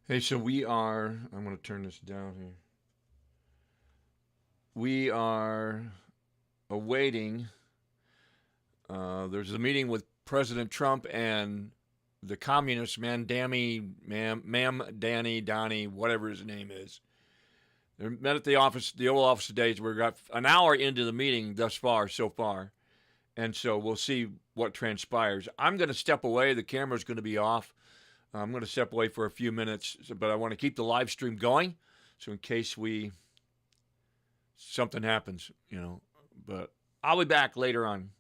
Hey, so I'm going to turn this down here. We are awaiting, there's a meeting with President Trump and the communist Mamdani, Donnie, whatever his name is. They met at the Oval Office today. We're got an hour into the meeting so far. And so we'll see what transpires. I'm going to step away. The camera's going to be off. I'm going to step away for a few minutes, but I want to keep the live stream going. So in case something happens. But I'll be back later on.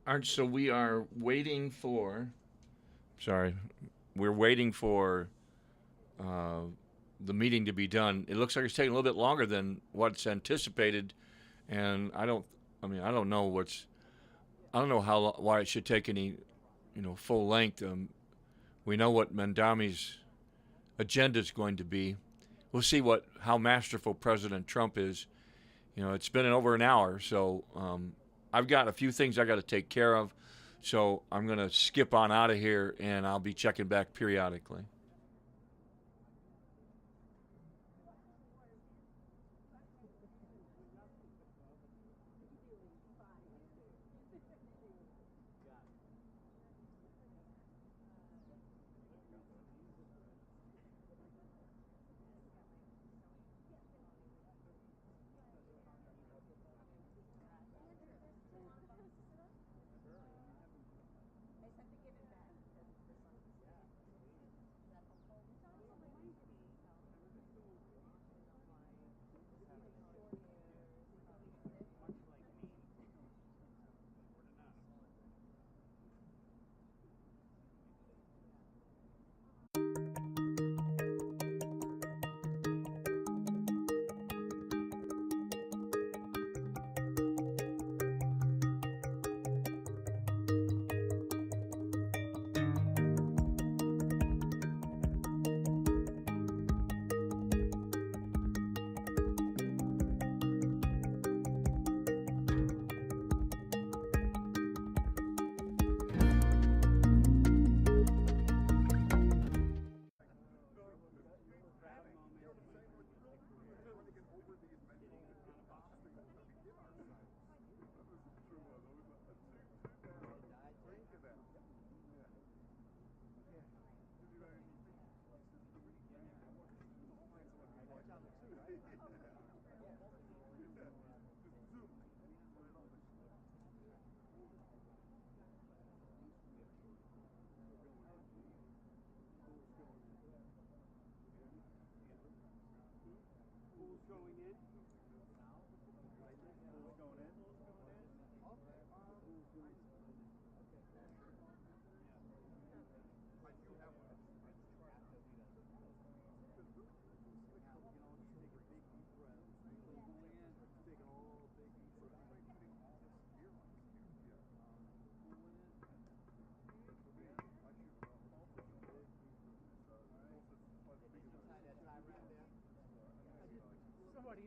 All right, so we are waiting for. Sorry, we're waiting for uh, the meeting to be done. It looks like it's taking a little bit longer than what's anticipated, and I don't. I mean, I don't know what's. I don't know how why it should take any, full length. We know what Mamdani's agenda is going to be. We'll see how masterful President Trump is. It's been over an hour, so I've got a few things I got to take care of. So I'm going to skip on out of here, and I'll be checking back periodically.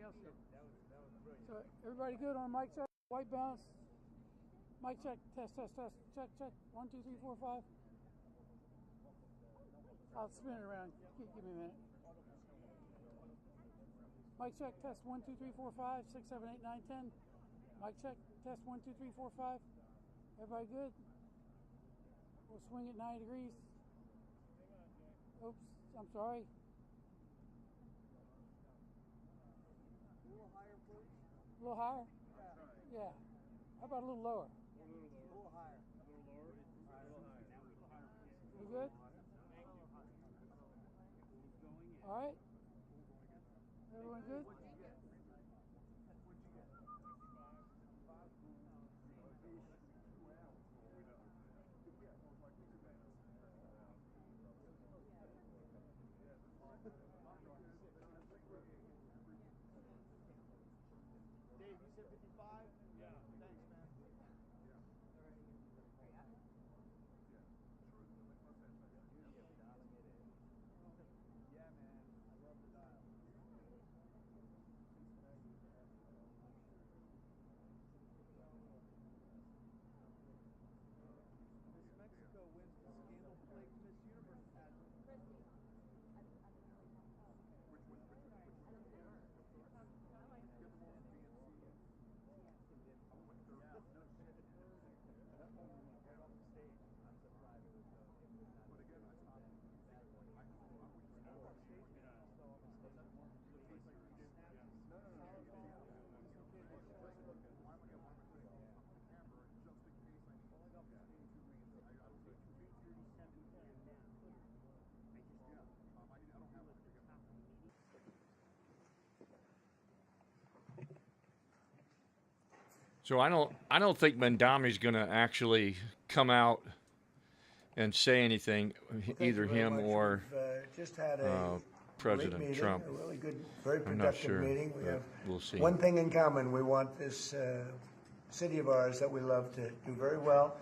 else here. So everybody good on mic check? White balance. Mic check. Test. Check. 1, 2, 3, 4, 5. I'll spin it around. Give me a minute. Mic check. Test. 1, 2, 3, 4, 5, 6, 7, 8, 9, 10. Mic check. Test. 1, 2, 3, 4, 5. Everybody good? We'll swing at 90 degrees. Oops. I'm sorry. A little higher, please. A little higher? Yeah. How about a little lower? A little higher. A little lower. A little higher. We good? All right. Everyone good? Dave, you said 55? Yeah. Thanks, man. Yeah, man. I love the dial. Miss Mexico wins the scandal-plagued Miss Universe pageant. So I don't think Mamdani's going to actually come out and say anything, either him or just had a President great meeting, Trump. a really good, very I'm not productive sure, meeting. We but have we'll see. one thing in common. We want this city of ours that we love to do very well.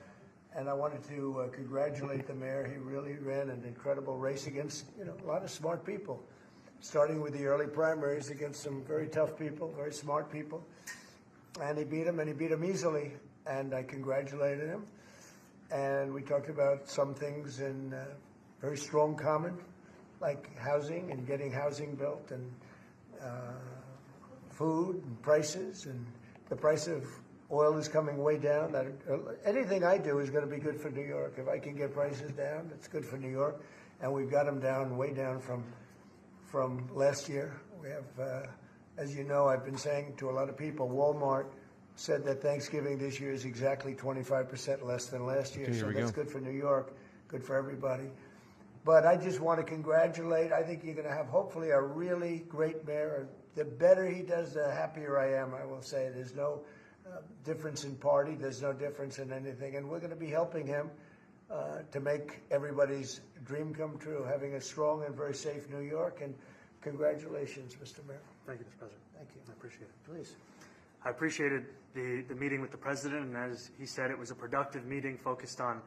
And I wanted to congratulate the mayor. He really ran an incredible race against, a lot of smart people, starting with the early primaries against some very tough people, very smart people. And he beat them easily. And I congratulated him. And we talked about some things in very strong common, like housing and getting housing built, and food and prices, and the price of oil is coming way down. Anything I do is going to be good for New York. If I can get prices down, it's good for New York. And we've got them down, way down from last year. We have, as you know, I've been saying to a lot of people, Walmart said that Thanksgiving this year is exactly 25% less than last year. Okay, so that's go. good for New York, good for everybody. But I just want to congratulate. I think you're going to have hopefully a really great mayor. The better he does, the happier I am, I will say. There's no difference in party. There's no difference in anything. And we're going to be helping him to make everybody's dream come true, having a strong and very safe New York. And congratulations, Mr. Mayor. Thank you, Mr. President. Thank you. I appreciate it. Please. I appreciated the meeting with the president, and as he said, it was a productive meeting focused on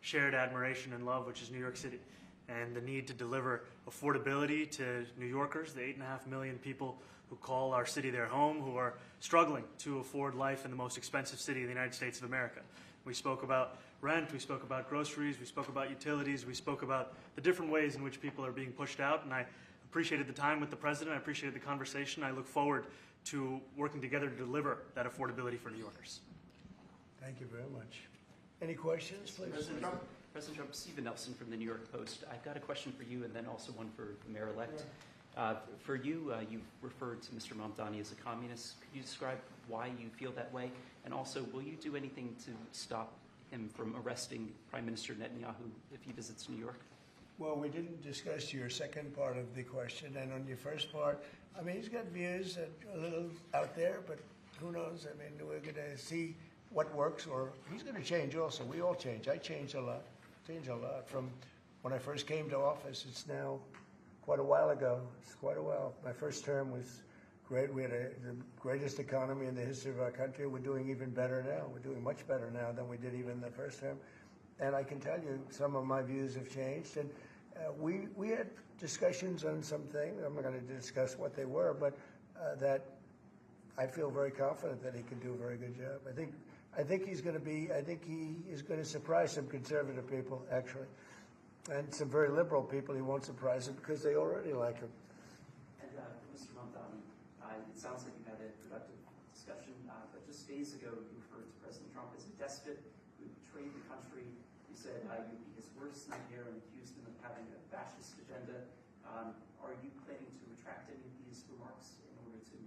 shared admiration and love, which is New York City, and the need to deliver affordability to New Yorkers, the 8.5 million people who call our city their home, who are struggling to afford life in the most expensive city in the United States of America. We spoke about rent, we spoke about groceries, we spoke about utilities, we spoke about the different ways in which people are being pushed out, and I appreciated the time with the president, I appreciated the conversation. I look forward to working together to deliver that affordability for New Yorkers. Thank you very much. Any questions, please? President Trump, Stephen Nelson from the New York Post. I've got a question for you and then also one for the mayor-elect. For you, you've referred to Mr. Mamdani as a communist. Could you describe why you feel that way? And also, will you do anything to stop him from arresting Prime Minister Netanyahu if he visits New York? Well, we didn't discuss your second part of the question, and on your first part, I mean, he's got views that are a little out there, but who knows? I mean, we're going to see what works, or he's going to change also. We all change. I changed a lot. From when I first came to office. It's now quite a while ago. It's quite a while. My first term was great. We had the greatest economy in the history of our country. We're doing even better now. We're doing much better now than we did even the first term. And I can tell you some of my views have changed. And we had discussions on some things. I'm not going to discuss what they were, but that I feel very confident that he can do a very good job. I think he's going to be. I think he is going to surprise some conservative people, actually, and some very liberal people. He won't surprise them because they already like him. And Mr. Mamdani, it sounds like you had a productive discussion, but just days ago you referred to President Trump as a despot who betrayed the country. You said you'd be his worst nightmare and accused him of having a fascist agenda. Are you planning to retract any of these remarks in order to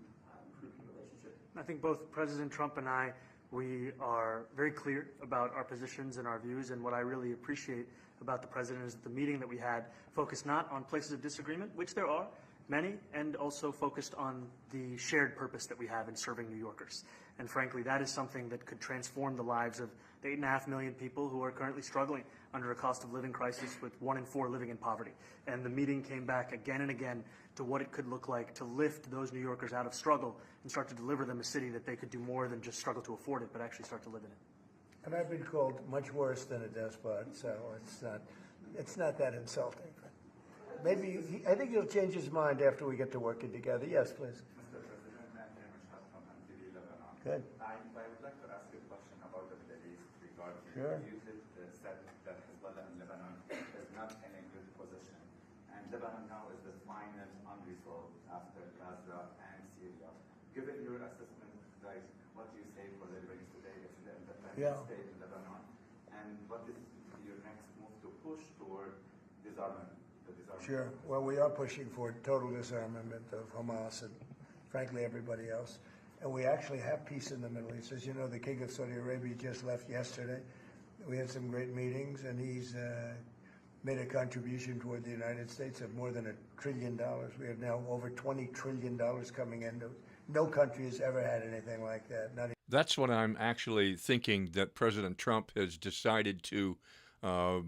improve your relationship? I think both President Trump and I, we are very clear about our positions and our views, and what I really appreciate about the President is that the meeting that we had focused not on places of disagreement, which there are many, and also focused on the shared purpose that we have in serving New Yorkers. And frankly, that is something that could transform the lives of the 8.5 million people who are currently struggling under a cost of living crisis, with 1 in 4 living in poverty. And the meeting came back again and again to what it could look like to lift those New Yorkers out of struggle and start to deliver them a city that they could do more than just struggle to afford it, but actually start to live in it. And I've been called much worse than a despot, so it's not that insulting. Maybe I think he'll change his mind after we get to working together. Yes, please. Mr. President, my name is Hassan from TV Lebanon. Good. I would like to ask you a question about the Middle East regarding Sure. you said that Hezbollah in Lebanon is not in a good position. And Lebanon now is the final unresolved after Gaza and Syria. Given your assessment, like, what do you say for the Middle East today? It's the independent state in Lebanon. And what is your next move to push toward disarmament? Sure. Well, we are pushing for total disarmament of Hamas and, frankly, everybody else. And we actually have peace in the Middle East. As you know, the King of Saudi Arabia just left yesterday. We had some great meetings, and he's made a contribution toward the United States of more than $1 trillion. We have now over $20 trillion coming in. No country has ever had anything like that. Not That's what I'm actually thinking, that President Trump has decided to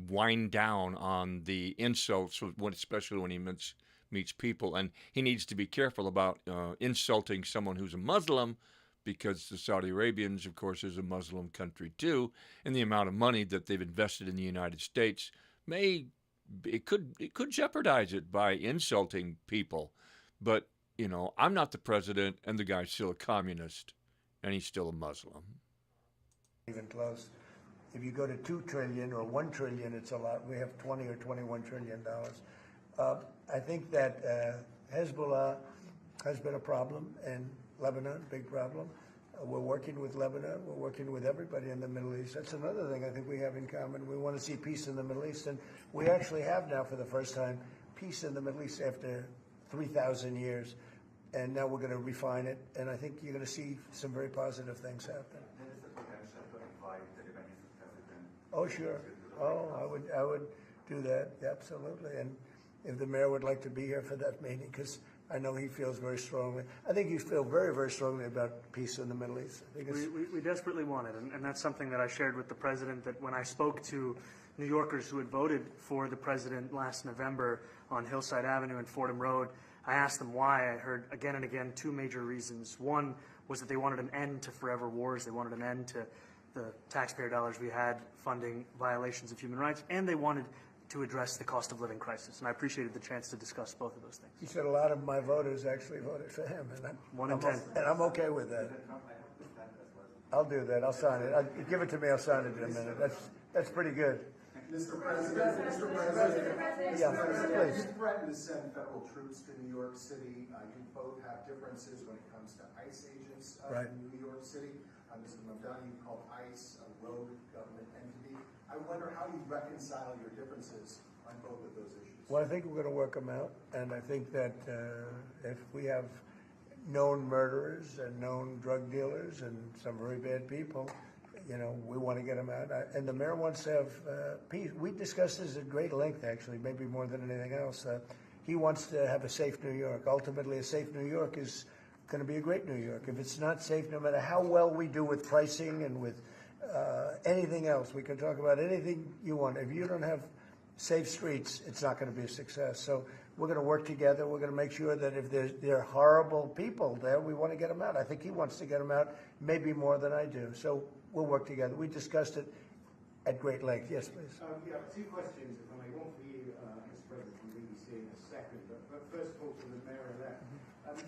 wind down on the insults, especially when he meets people. And he needs to be careful about insulting someone who's a Muslim, because the Saudi Arabians, of course, is a Muslim country too, and the amount of money that they've invested in the United States could jeopardize it by insulting people. But, you know, I'm not the president, and the guy's still a communist, and he's still a Muslim. even close. If you go to 2 trillion or 1 trillion, it's a lot. We have 20 or 21 trillion dollars. I think that Hezbollah has been a problem in Lebanon, big problem. We're working with Lebanon. We're working with everybody in the Middle East. That's another thing I think we have in common. We want to see peace in the Middle East, and we actually have now, for the first time, peace in the Middle East after 3,000 years. And now we're going to refine it, and I think you're going to see some very positive things happen. There is a potential to invite the Lebanese president. Oh, sure. Oh, I would do that, absolutely. And if the mayor would like to be here for that meeting, because I know he feels very strongly. I think you feel very, very strongly about peace in the Middle East. I think we desperately want it, and that's something that I shared with the president, that when I spoke to New Yorkers who had voted for the president last November on Hillside Avenue and Fordham Road, I asked them why. I heard again and again two major reasons. One was that they wanted an end to forever wars. They wanted an end to the taxpayer dollars we had funding violations of human rights, and they wanted to address the cost of living crisis. And I appreciated the chance to discuss both of those things. he said a lot of my voters actually voted for him, and One in 10. And I'm okay with that. I'll do that. I'll sign it. Give it to me. I'll sign it in a minute. That's pretty good. Mr. President, Yeah, please. you threatened to send federal troops to New York City. You both have differences when it comes to ICE agents Right. in New York City. Mr. Mamdani, you called ICE a rogue government entity. I wonder how you reconcile your differences on both of those issues. Well, I think we're going to work them out, and I think that if we have known murderers and known drug dealers and some very bad people, you know, we want to get them out. And the mayor wants to have peace. We discussed this at great length, actually, maybe more than anything else. He wants to have a safe New York. Ultimately, a safe New York is going to be a great New York. If it's not safe, no matter how well we do with pricing and with anything else, we can talk about anything you want. If you don't have safe streets, it's not going to be a success. So we're going to work together. We're going to make sure that if there are horrible people there, we want to get them out. I think he wants to get them out maybe more than I do. So we'll work together. We discussed it at great length. Yes, please. Yeah, two questions, if I may. One for you, Mr. President, from BBC in a second. But first of all, to the mayor-elect.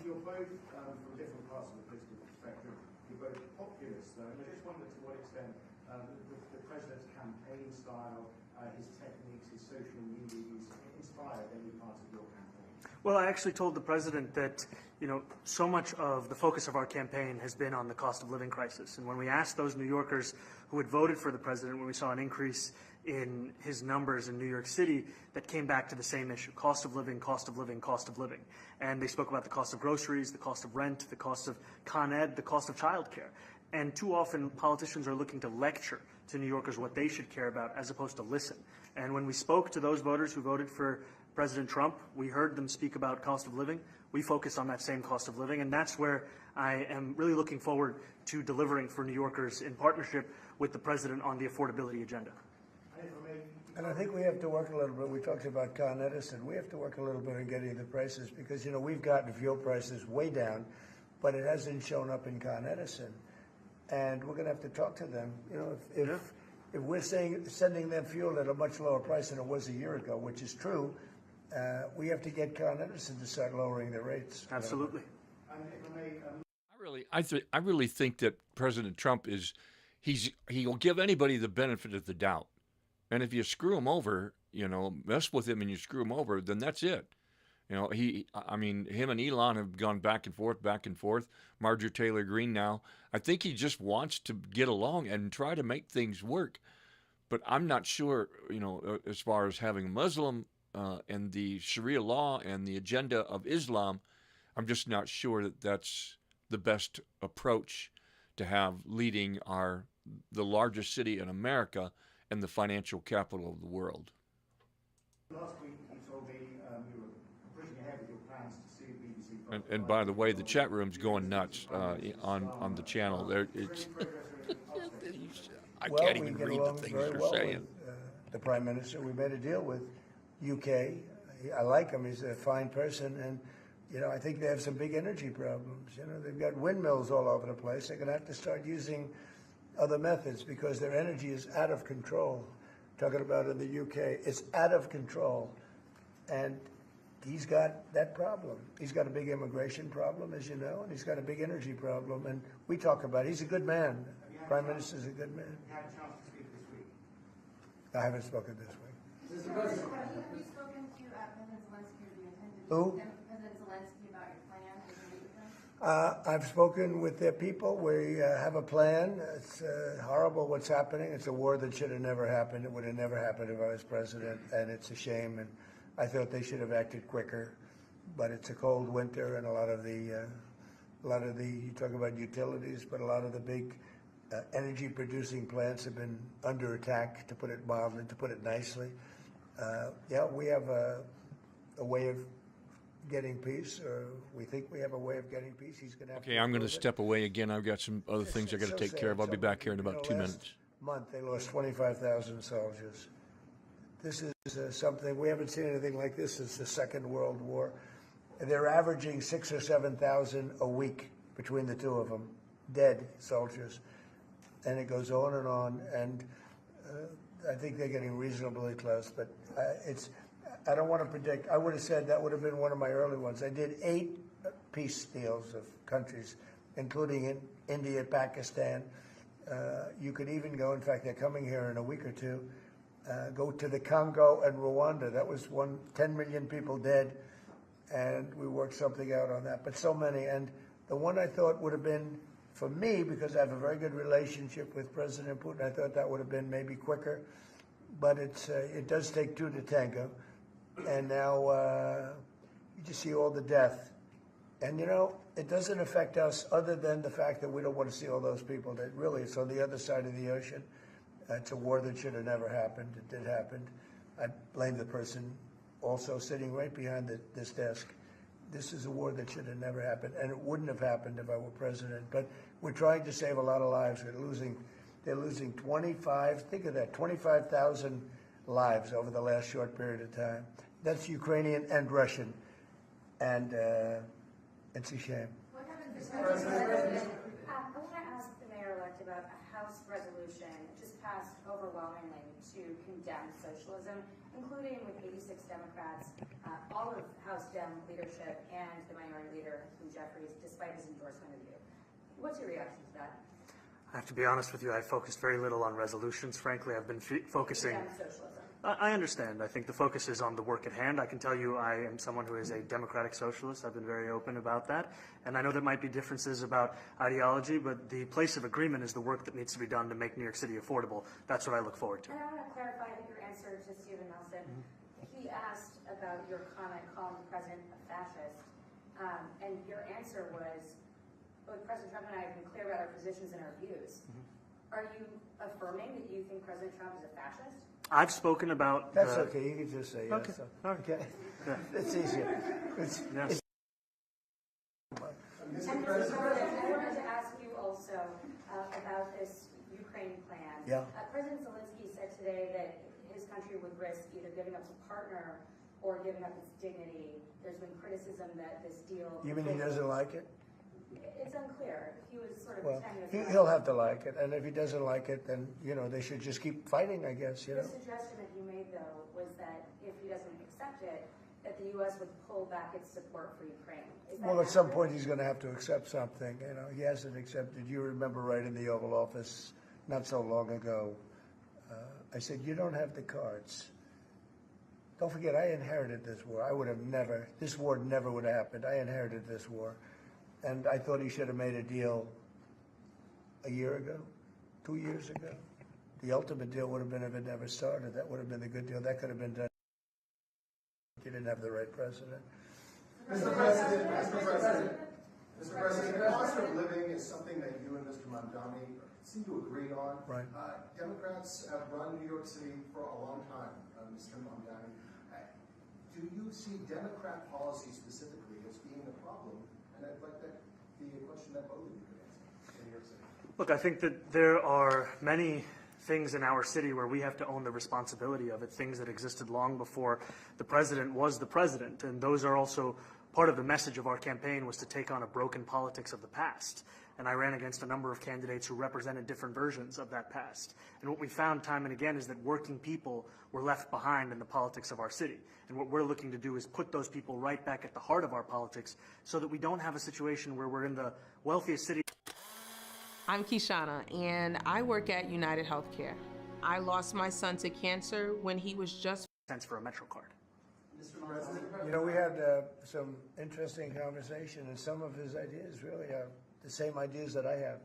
You're both from different parts of the political spectrum. You're both populists, though, and I just wondered to what extent the president's campaign style, his techniques, his social media use inspired any parts of your campaign. Well, I actually told the president that, so much of the focus of our campaign has been on the cost of living crisis. And when we asked those New Yorkers who had voted for the president, when we saw an increase in his numbers in New York City, that came back to the same issue: cost of living, cost of living, cost of living. And they spoke about the cost of groceries, the cost of rent, the cost of Con Ed, the cost of childcare. And too often politicians are looking to lecture to New Yorkers what they should care about as opposed to listen. And when we spoke to those voters who voted for President Trump, we heard them speak about cost of living. We focused on that same cost of living, and that's where I am really looking forward to delivering for New Yorkers in partnership with the president on the affordability agenda. And I think we have to work a little bit. We talked about Con Edison. We have to work a little bit on getting the prices because, we've gotten fuel prices way down, but it hasn't shown up in Con Edison. And we're going to have to talk to them. If we're sending them fuel at a much lower price than it was a year ago, which is true, we have to get Con Edison to start lowering their rates. Absolutely. I really think that President Trump he'll give anybody the benefit of the doubt. And if you screw him over, mess with him and you screw him over, then that's it. Him and Elon have gone back and forth. Marjorie Taylor Greene now. I think he just wants to get along and try to make things work. But I'm not sure, as far as having a Muslim and the Sharia law and the agenda of Islam, I'm just not sure that that's the best approach to have leading the largest city in America and the financial capital of the world. Last week you told me you were pushing ahead with your plans to see BBC. And by the way, the chat room's going nuts on the channel. I can't even read the things they're saying. The Prime Minister, we made a deal with UK. I like him. He's a fine person. And, I think they have some big energy problems. They've got windmills all over the place. They're going to have to start using other methods because their energy is out of control. Talking about in the UK, it's out of control. And he's got that problem. He's got a big immigration problem, as you know, and he's got a big energy problem. And we talk about it. He's a good man. Prime Minister's a good man. You had a chance to speak this week. I haven't spoken this week. Have you spoken to President Zelensky or do you intend to? Who? President Zelensky about your plan? Did you meet with them? I've spoken with their people. We have a plan. It's horrible what's happening. It's a war that should have never happened. It would have never happened if I was president, and it's a shame. And I thought they should have acted quicker. But it's a cold winter, and a lot of the you talk about utilities, but a lot of the big energy-producing plants have been under attack, to put it mildly, to put it nicely. We have a way of getting peace, or we think we have a way of getting peace. He's going to have Okay, I'm going to step away again. I've got some other things I got to take care of. I'll be back here in about 2 minutes. Month they lost 25,000 soldiers. This is something we haven't seen anything like this since the Second World War. They're averaging 6,000 or 7,000 a week between the two of them, dead soldiers, and it goes on, and I think they're getting reasonably close. But I don't want to predict. I would have said that would have been one of my early ones. I did 8 peace deals of countries, including in India, Pakistan. You could even go, in fact, they're coming here in a week or two, go to the Congo and Rwanda. That was 10 million people dead, and we worked something out on that. But so many. And the one I thought would have been, for me, because I have a very good relationship with President Putin, I thought that would have been maybe quicker. But it does take 2 to tango. And now you just see all the death. And, it doesn't affect us other than the fact that we don't want to see all those people. That really, it's on the other side of the ocean. It's a war that should have never happened. It did happen. I blame the person also sitting right behind this desk. This is a war that should have never happened, and it wouldn't have happened if I were president. But we're trying to save a lot of lives. They're losing 25,000 lives over the last short period of time. That's Ukrainian and Russian, and it's a shame. What happens to President? I want to ask the mayor-elect about a House resolution just passed overwhelmingly to condemn socialism including with 86 Democrats, all of House Dem leadership, and the minority leader, Hakeem Jeffries, despite his endorsement of you. What's your reaction to that? I have to be honest with you, I focused very little on resolutions. Frankly, I've been focusing... Dem socialism. I understand. I think the focus is on the work at hand. I can tell you I am someone who is a democratic socialist. I've been very open about that. And I know there might be differences about ideology, but the place of agreement is the work that needs to be done to make New York City affordable. That's what I look forward to. And I want to clarify your answer to Stephen Nelson. He asked about your comment calling the president a fascist. And your answer was, both President Trump and I have been clear about our positions and our views. Are you affirming that you think President Trump is a fascist? I've spoken about... That's okay. You can just say yes. Okay. Okay. Yeah. It's easier. Yes. And Mr. President, I wanted to ask you also about this Ukraine plan. Yeah. President Zelensky said today that his country would risk either giving up a partner or giving up its dignity. There's been criticism that this deal... You mean he doesn't like it? It's unclear. He was sort of Well, pretending... he'll have to like it, and if he doesn't like it, then, you know, they should just keep fighting, I guess, you know. The suggestion that you made, though, was that if he doesn't accept it, that the U.S. would pull back its support for Ukraine. Is that Well, at some accurate? point, he's going to have to accept something, you know. He hasn't accepted. You remember right in the Oval Office not so long ago, I said, you don't have the cards. Don't forget, I inherited this war. I would have never, this war never would have happened. I inherited this war. And I thought he should have made a deal a year ago, 2 years ago. The ultimate deal would have been if it never started. That would have been the good deal. That could have been done. You didn't have the right president. Mr. President, cost of living is something that you and Mr. Mamdani seem to agree on. Right. Democrats have run New York City for a long time, Mr. Mamdani. Do you see Democrat policy specifically as being a problem? And I'd like that be a question that both of you could answer in New York City. Look, I think that there are many things in our city where we have to own the responsibility of it, things that existed long before the president was the president. And those are also part of the message of our campaign, was to take on a broken politics of the past. And I ran against a number of candidates who represented different versions of that past. And what we found time and again is that working people were left behind in the politics of our city. And what we're looking to do is put those people right back at the heart of our politics so that we don't have a situation where we're in the wealthiest city. I'm Kishana, and I work at United Healthcare. I lost my son to cancer when he was just... ...cents for a Metro card. You know, we had some interesting conversation, and some of his ideas really are the same ideas that I have.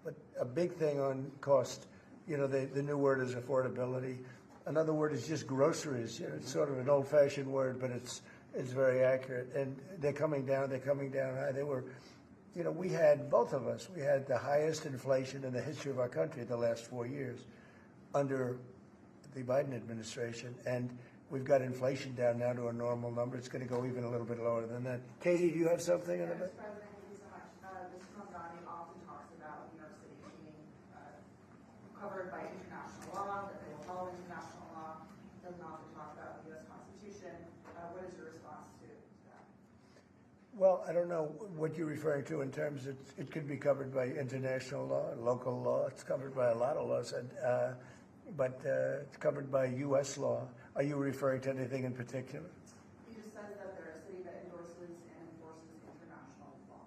But a big thing on cost, you know, the new word is affordability. Another word is just groceries. You know, it's sort of an old-fashioned word, but it's very accurate. And they're coming down high. They were, you know, we had, both of us, we had the highest inflation in the history of our country the last 4 years under the Biden administration. And we've got inflation down now to a normal number. It's going to go even a little bit lower than that. Katie, do you have something in it? Mr. President, thank you so much. Mr. Mamdani often talks about New York City being covered by international law, that they will follow international law. Doesn't often talk about the U.S. Constitution. What is your response to that? Well, I don't know what you're referring to in terms of it could be covered by international law, local law. It's covered by a lot of laws, but it's covered by U.S. law. Are you referring to anything in particular? He just says that they're a city that endorses and enforces international law.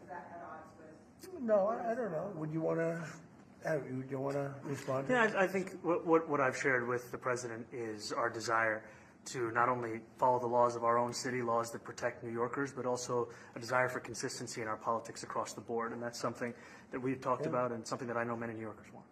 Is that at odds with? No, I don't know. Would you want to respond? Yeah, I think what I've shared with the president is our desire to not only follow the laws of our own city, laws that protect New Yorkers, but also a desire for consistency in our politics across the board. And that's something that we've talked about and something that I know many New Yorkers want.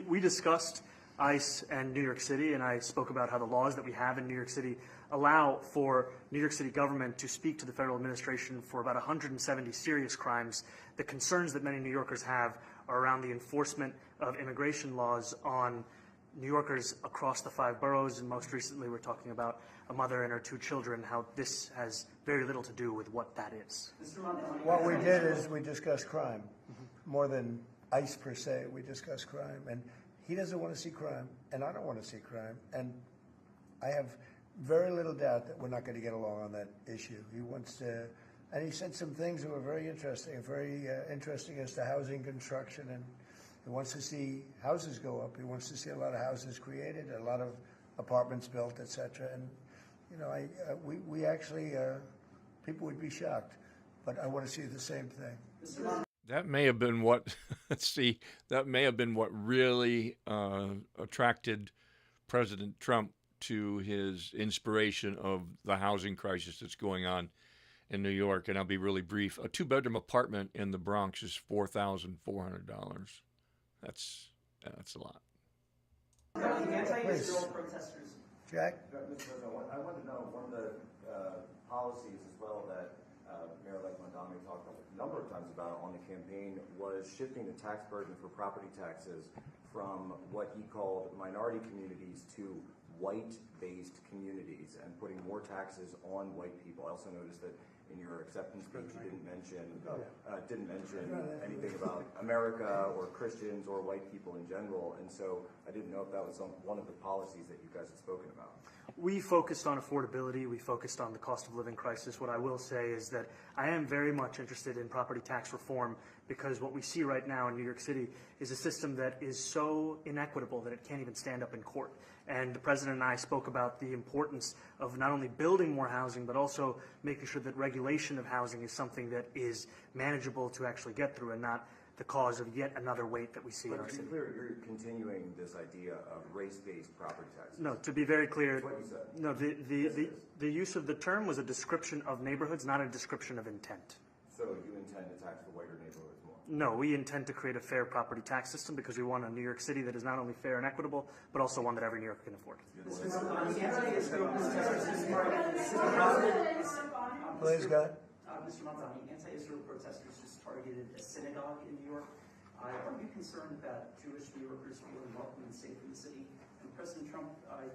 We discussed ICE and New York City, and I spoke about how the laws that we have in New York City allow for New York City government to speak to the federal administration for about 170 serious crimes. The concerns that many New Yorkers have are around the enforcement of immigration laws on New Yorkers across the 5 boroughs, and most recently we're talking about a mother and her 2 children, how this has very little to do with what that is. What we did is we discussed crime. More than ICE per se, we discussed crime. And he doesn't want to see crime, and I don't want to see crime. And I have very little doubt that we're not going to get along on that issue. He wants to, and he said some things that were very interesting as to housing construction, and He wants to see houses go up. He wants to see a lot of houses created, a lot of apartments built, etc. And you know, we actually people would be shocked, but I want to see the same thing. That may have been what. Let's see. That may have been what really attracted President Trump to his inspiration of the housing crisis that's going on in New York. And I'll be really brief. A 2-bedroom apartment in the Bronx is $4,400. That's a lot. Please. Protesters. Jack? Mr. President, I want to know, one of the policies as well that Mayor-elect Mamdani talked a number of times about on the campaign was shifting the tax burden for property taxes from what he called minority communities to white-based communities and putting more taxes on white people. I also noticed that in your acceptance speech you didn't mention anything about America or Christians or white people in general, and so I didn't know if that was one of the policies that you guys had spoken about. We focused on affordability. We focused on the cost of living crisis. What I will say is that I am very much interested in property tax reform, because what we see right now in New York City is a system that is so inequitable that it can't even stand up in court. And the President and I spoke about the importance of not only building more housing, but also making sure that regulation of housing is something that is manageable to actually get through and not the cause of yet another weight that we see in our But to city. be clear, you're continuing this idea of race-based property taxes. No, to be very clear, That's what you said. no, Yes, it is. the use of the term was a description of neighborhoods, not a description of intent. So you intend to tax the whiter neighborhoods more? No, we intend to create a fair property tax system because we want a New York City that is not only fair and equitable, but also one that every New Yorker can afford. Please, go ahead. Mr. Mamdani, anti-Israel protesters just targeted a synagogue in New York. Are you concerned about Jewish New Yorkers feeling welcome and safe in the city? And President Trump,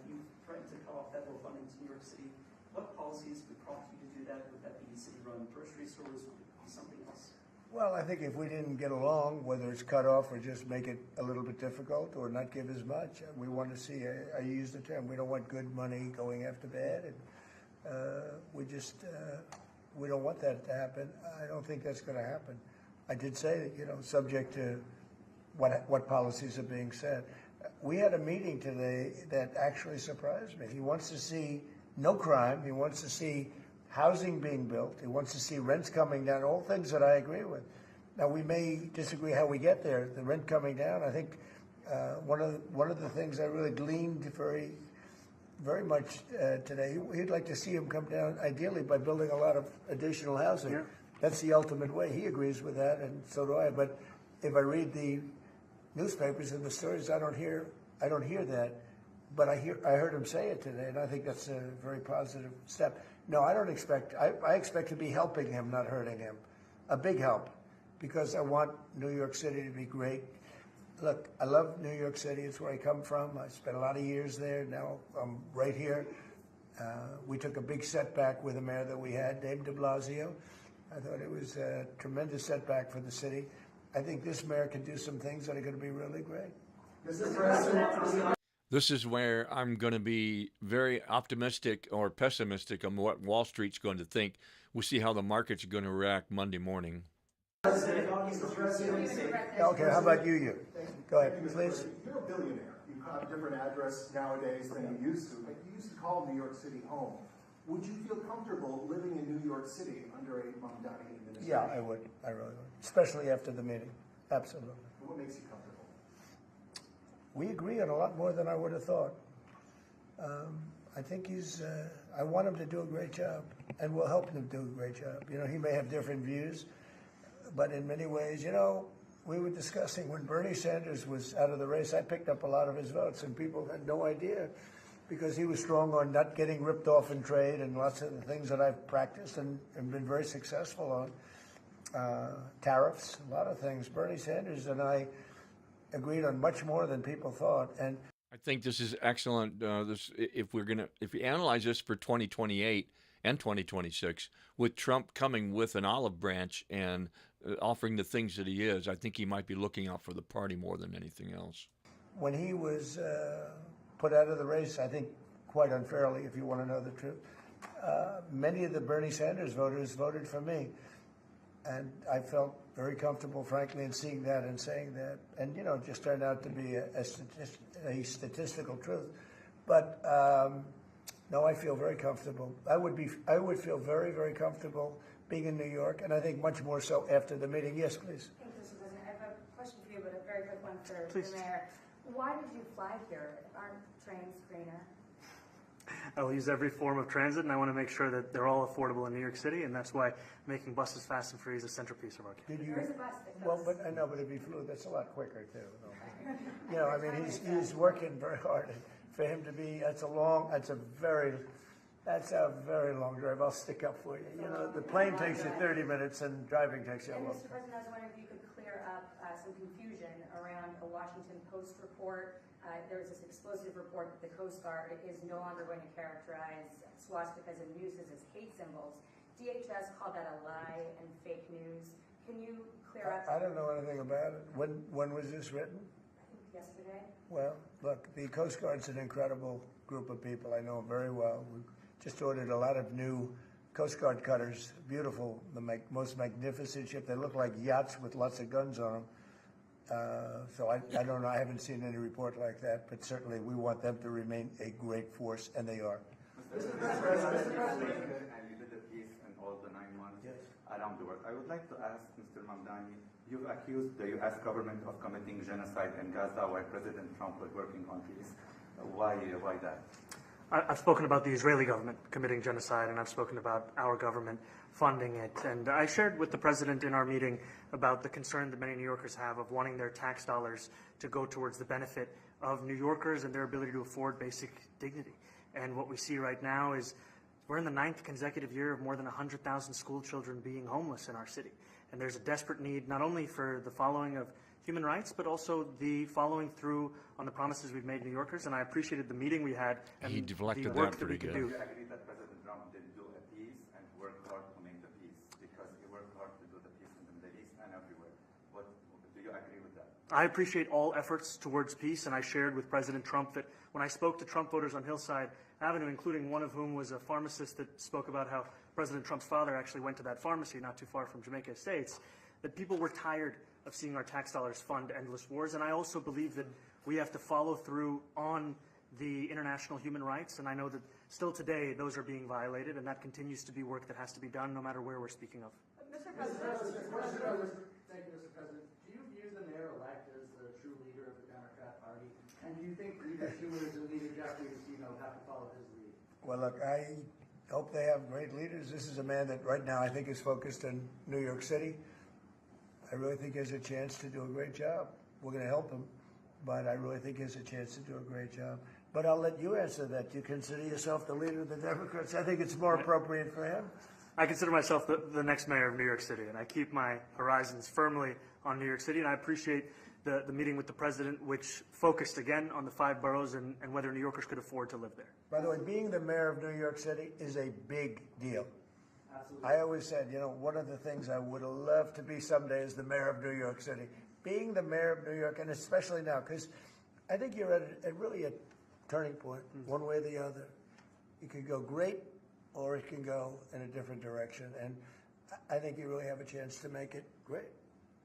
you threatened to cut off federal funding to New York City. What policies would prompt you to do that? Would that be city-run grocery stores? Would it be something else? Well, I think if we didn't get along, whether it's cut off or just make it a little bit difficult or not give as much, we want to see, I use the term, we don't want good money going after bad. And we don't want that to happen. I don't think that's going to happen. I did say that, you know, subject to what policies are being set. We had a meeting today that actually surprised me. He wants to see no crime. He wants to see housing being built. He wants to see rents coming down, all things that I agree with. Now, we may disagree how we get there. The rent coming down, I think one of the things I really gleaned very much today, he'd like to see him come down, ideally, by building a lot of additional housing. Yeah. That's the ultimate way. He agrees with that, and so do I. But if I read the newspapers and the stories, I don't hear that. But I heard him say it today, and I think that's a very positive step. No, I don't expect. I expect to be helping him, not hurting him. A big help, because I want New York City to be great. Look, I love New York City. It's where I come from. I spent a lot of years there. Now I'm right here. We took a big setback with the mayor that we had, Dave de Blasio. I thought it was a tremendous setback for the city. I think this mayor can do some things that are going to be really great. This is where I'm going to be very optimistic or pessimistic on what Wall Street's going to think. We'll see how the market's going to react Monday morning. Okay, how about you? Go ahead, please. You're a billionaire. You have a different address nowadays than you used to. But you used to call New York City home. Would you feel comfortable living in New York City under a Mamdani administration? Yeah, I would. I really would. Especially after the meeting. Absolutely. What makes you comfortable? We agree on a lot more than I would have thought. I think I want him to do a great job, and we'll help him do a great job. You know, he may have different views, but in many ways, you know, we were discussing when Bernie Sanders was out of the race, I picked up a lot of his votes, and people had no idea, because he was strong on not getting ripped off in trade and lots of the things that I've practiced and been very successful on. Tariffs, a lot of things. Bernie Sanders and I agreed on much more than people thought. And I think this is excellent. If we analyze this for 2028 and 2026, with Trump coming with an olive branch and offering the things that he is, I think he might be looking out for the party more than anything else. When he was put out of the race, I think quite unfairly, if you want to know the truth, many of the Bernie Sanders voters voted for me. And I felt very comfortable, frankly, in seeing that and saying that. And, it just turned out to be a statistical truth. But, no, I feel very comfortable. I would feel very, very comfortable being in New York, and I think much more so after the meeting. Yes, please. Thank you, Mr. President. I have a question for you, but a very quick one for Please. the mayor. Why did you fly here? Aren't trains greener? I will use every form of transit, and I want to make sure that they're all affordable in New York City, and that's why making buses fast and free is a centerpiece of our campaign. There is a bus that goes. Well, but I know, but if he flew, that's a lot quicker too. I mean, he's working very hard. For him to be, that's a very long drive. I'll stick up for you. The plane takes you 30 minutes, and driving takes you a And long Mr. time. President, I was wondering if you could clear up some confusion around a Washington Post report. There was this explosive report that the Coast Guard is no longer going to characterize swastikas and nooses as hate symbols. DHS called that a lie and fake news. Can you clear up? I don't know anything about it. When was this written? I think yesterday. Well, look, the Coast Guard's an incredible group of people. I know them very well. We just ordered a lot of new Coast Guard cutters. Beautiful, the most magnificent ship. They look like yachts with lots of guns on them. So I don't know. I haven't seen any report like that, but certainly we want them to remain a great force, and they are. Mr. President, and you did a piece in all the 9 months around the world. I would like to ask Mr. Mamdani, you've accused the U.S. government of committing genocide in Gaza while President Trump was working on peace. Why that? I've spoken about the Israeli government committing genocide, and I've spoken about our government funding it. And I shared with the president in our meeting about the concern that many New Yorkers have of wanting their tax dollars to go towards the benefit of New Yorkers and their ability to afford basic dignity. And what we see right now is we're in the 9th consecutive year of more than 100,000 school children being homeless in our city. And there's a desperate need not only for the following of human rights, but also the following through on the promises we've made New Yorkers. And I appreciated the meeting we had and He deflected the that work that pretty we could good. do. Do you agree that President Trump did do a peace and worked hard to make the peace? Because he worked hard to do the peace in the Middle East and everywhere. Do you agree with that? I appreciate all efforts towards peace, and I shared with President Trump that when I spoke to Trump voters on Hillside Avenue, including one of whom was a pharmacist that spoke about how President Trump's father actually went to that pharmacy not too far from Jamaica Estates, that people were tired of seeing our tax dollars fund endless wars. And I also believe that we have to follow through on the international human rights, and I know that still today those are being violated, and that continues to be work that has to be done no matter where we're speaking of. Mr. Thank you, President. Mr. President. Do you view the mayor-elect as the true leader of the Democrat Party? And do you think Leader Schumer is a leader Jeffries, have to follow his lead? Well, look, I hope they have great leaders. This is a man that right now I think is focused in New York City. I really think he has a chance to do a great job. We're going to help him, but I really think he has a chance to do a great job. But I'll let you answer that. Do you consider yourself the leader of the Democrats? I think it's more appropriate for him. I consider myself the next mayor of New York City, and I keep my horizons firmly on New York City, and I appreciate the meeting with the president, which focused again on the 5 boroughs and whether New Yorkers could afford to live there. By the way, being the mayor of New York City is a big deal. Absolutely. I always said, one of the things I would love to be someday is the mayor of New York City. Being the mayor of New York, and especially now, because I think you're at really a turning point, one way or the other. It could go great, or it can go in a different direction. And I think you really have a chance to make it great.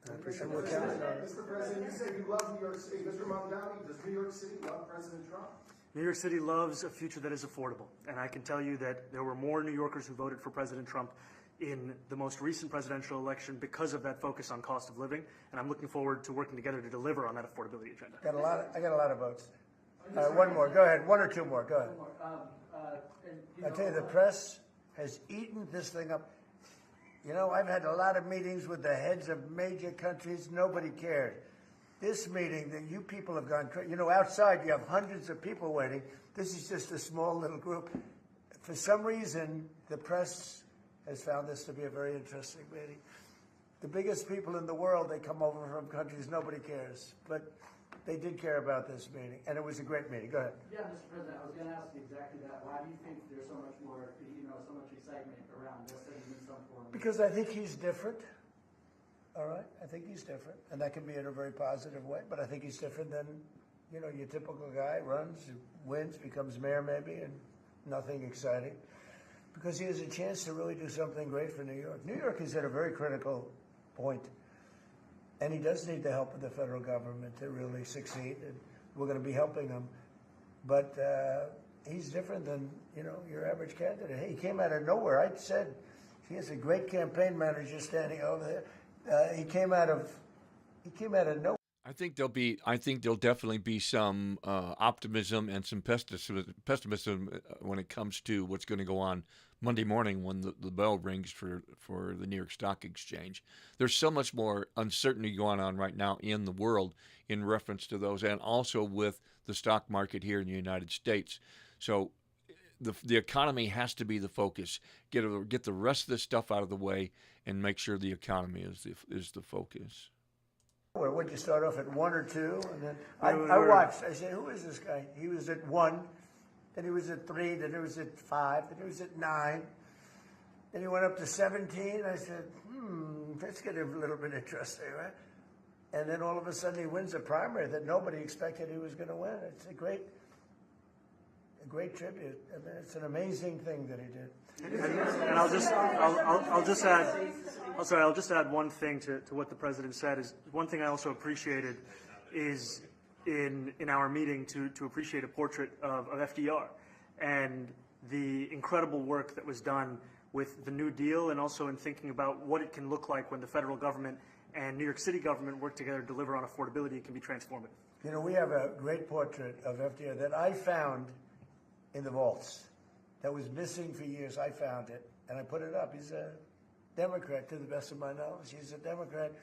I appreciate it. Mr. President, you said you love New York City. Mr. Mamdani, does New York City love President Trump? New York City loves a future that is affordable, and I can tell you that there were more New Yorkers who voted for President Trump in the most recent presidential election because of that focus on cost of living, and I'm looking forward to working together to deliver on that affordability agenda. I got a lot of votes. One more. Go ahead. 1 or 2 more. Go ahead. I tell you, the press has eaten this thing up. I've had a lot of meetings with the heads of major countries. Nobody cared. This meeting that you people have gone crazy. Outside you have hundreds of people waiting. This is just a small little group. For some reason, the press has found this to be a very interesting meeting. The biggest people in the world, they come over from countries nobody cares. But they did care about this meeting, and it was a great meeting. Go ahead. Yeah, Mr. President, I was going to ask you exactly that. Why do you think there's so much more, so much excitement around this than in some form? Because I think he's different. All right? I think he's different. And that can be in a very positive way, but I think he's different than, your typical guy, runs, wins, becomes mayor maybe, and nothing exciting. Because he has a chance to really do something great for New York. New York is at a very critical point. And he does need the help of the federal government to really succeed, and we're going to be helping him. But he's different than, your average candidate. He came out of nowhere. I said he has a great campaign manager standing over there. He came out of nowhere. I think there'll definitely be some optimism and some pessimism when it comes to what's going to go on Monday morning when the bell rings for the New York Stock Exchange. There's so much more uncertainty going on right now in the world in reference to those, and also with the stock market here in the United States. So the economy has to be the focus. Get the rest of this stuff out of the way and make sure the economy is the focus. Where would you start off at 1 or 2? And then I watched. I said, "Who is this guy?" He was at 1, then he was at 3, then he was at 5, then he was at 9, then he went up to 17. I said, that's getting a little bit interesting, right? And then all of a sudden he wins a primary that nobody expected he was going to win. It's a great tribute. I mean, it's an amazing thing that he did. And I'll just add one thing to what the president said. Is one thing I also appreciated is in our meeting to appreciate a portrait of FDR and the incredible work that was done with the New Deal, and also in thinking about what it can look like when the federal government and New York City government work together to deliver on affordability. It can be transformative. We have a great portrait of FDR that I found in the vaults that was missing for years. I found it and I put it up. He's a Democrat, to the best of my knowledge. He's a Democrat.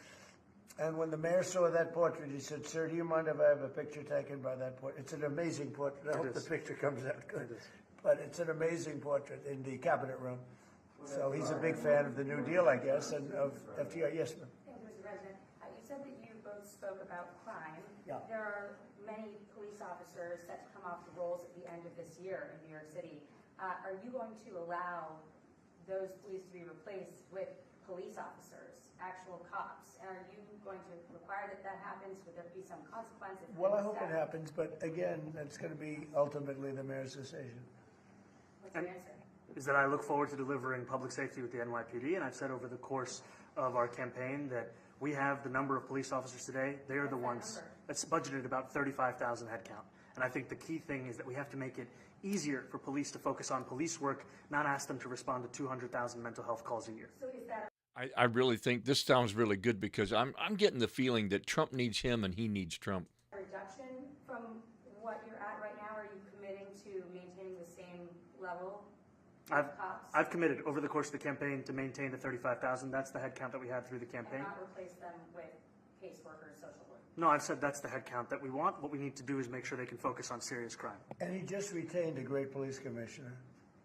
And when the mayor saw that portrait, he said, "Sir, do you mind if I have a picture taken by that portrait?" It's an amazing portrait. I hope the picture comes out good. But it's an amazing portrait in the cabinet room. So he's a big fan of the New Deal, I guess, and of FDR. Yes, ma'am. Thank you, Mr. President. You said that you both spoke about crime. Yeah. There are many police officers set to come off the rolls at the end of this year in New York City. Are you going to allow those police to be replaced with police officers, actual cops? And are you going to require that happens? Would there be some consequence? Well, I hope it happens, but again, that's going to be ultimately the mayor's decision. What's your answer? Is that I look forward to delivering public safety with the NYPD, and I've said over the course of our campaign that we have the number of police officers today. They are the ones that's budgeted about 35,000 headcount. And I think the key thing is that we have to make it easier for police to focus on police work, not ask them to respond to 200,000 mental health calls a year. So is that I really think this sounds really good, because I'm getting the feeling that Trump needs him and he needs Trump. a reduction from what you're at right now? Are you committing to maintaining the same level of cops? I've committed over the course of the campaign to maintain the 35,000. That's the headcount that we had through the campaign. And not replace them with caseworkers, social workers? No, I've said that's the headcount that we want. What we need to do is make sure they can focus on serious crime. And he just retained a great police commissioner,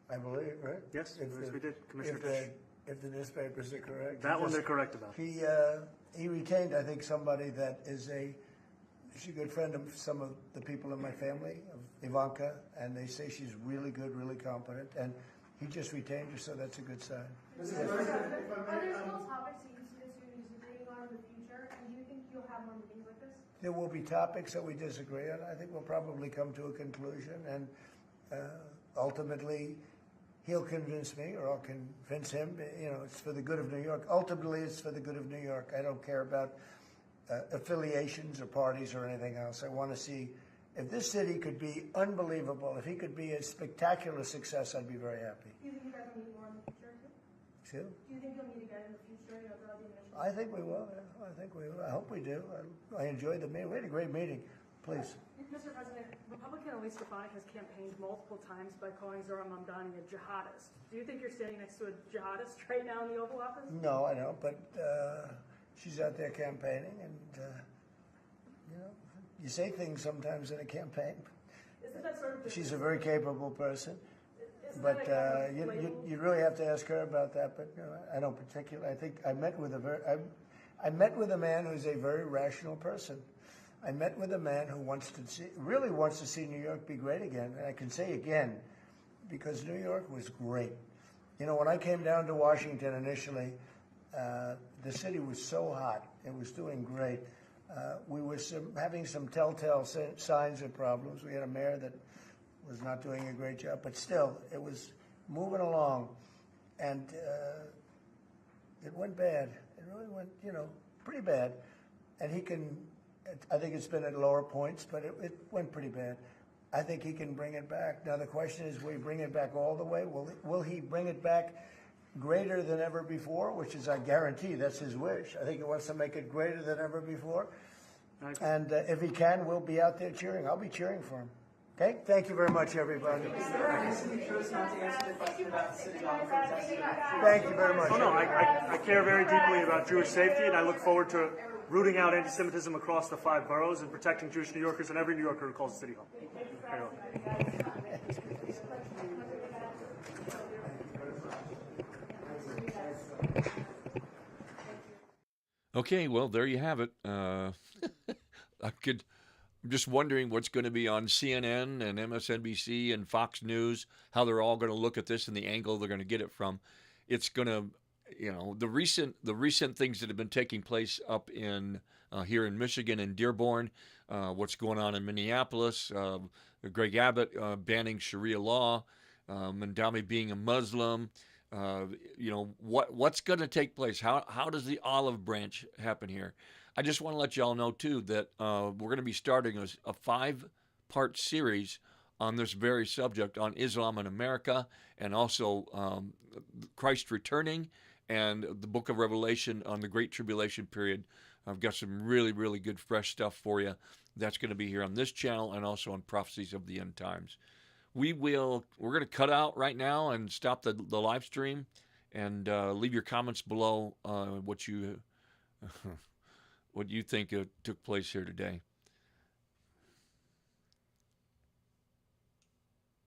I believe, right? Yes, we did. Commissioner Fish. If the newspapers are correct. That one they're correct about. He retained, I think, somebody that is she's a good friend of some of the people in my family, of Ivanka, and they say she's really good, really competent, and he just retained her, so that's a good sign. Are there still topics that you see disagreeing on in the future, and do you think you'll have more meetings like this? There will be topics that we disagree on. I think we'll probably come to a conclusion, and ultimately, he'll convince me, or I'll convince him. It's for the good of New York. Ultimately, it's for the good of New York. I don't care about affiliations or parties or anything else. I want to see if this city could be unbelievable. If he could be a spectacular success, I'd be very happy. Do you think you guys will meet more in the future, too? Excuse me? Do you think you'll meet again in the future, throughout the administration? I think we will. Yeah. I think we will. I hope we do. I enjoyed the meeting. We had a great meeting. Please. Mr. President, Republican Elise Stefanik has campaigned multiple times by calling Zohran Mamdani a jihadist. Do you think you're standing next to a jihadist right now in the Oval Office? No, I don't. But she's out there campaigning, and you say things sometimes in a campaign. Isn't that sort of She's a very capable person, isn't but that a kind of you really have to ask her about that. But I don't particularly. I think I met with a man who's a very rational person. I met with a man who really wants to see New York be great again. And I can say again, because New York was great. When I came down to Washington initially, the city was so hot. It was doing great. We were having some telltale signs of problems. We had a mayor that was not doing a great job, but still, it was moving along. And it went bad. It really went, pretty bad. and he can. I think it's been at lower points, but it went pretty bad. I think he can bring it back. Now the question is, will he bring it back all the way? Will he bring it back greater than ever before? Which is, I guarantee, that's his wish. I think he wants to make it greater than ever before. And if he can, we'll be out there cheering. I'll be cheering for him. Okay? Thank you very much, everybody. Thank you very much. Oh, no, I care very deeply about Jewish safety, and I look forward to rooting out anti-Semitism across the 5 boroughs and protecting Jewish New Yorkers and every New Yorker who calls the city home. Very well. Okay, well, there you have it. I'm just wondering what's going to be on CNN and MSNBC and Fox News, how they're all going to look at this and the angle they're going to get it from. It's going to, the recent things that have been taking place up in here in Michigan and Dearborn, what's going on in Minneapolis, Greg Abbott banning Sharia law, Mamdani being a Muslim. What's going to take place? How does the olive branch happen here? I just want to let you all know too that we're going to be starting a 5-part series on this very subject on Islam in America, and also Christ returning, and the Book of Revelation on the Great Tribulation period. I've got some really, really good fresh stuff for you. That's going to be here on this channel and also on Prophecies of the End Times. We're going to cut out right now and stop the live stream, and leave your comments below what you think took place here today.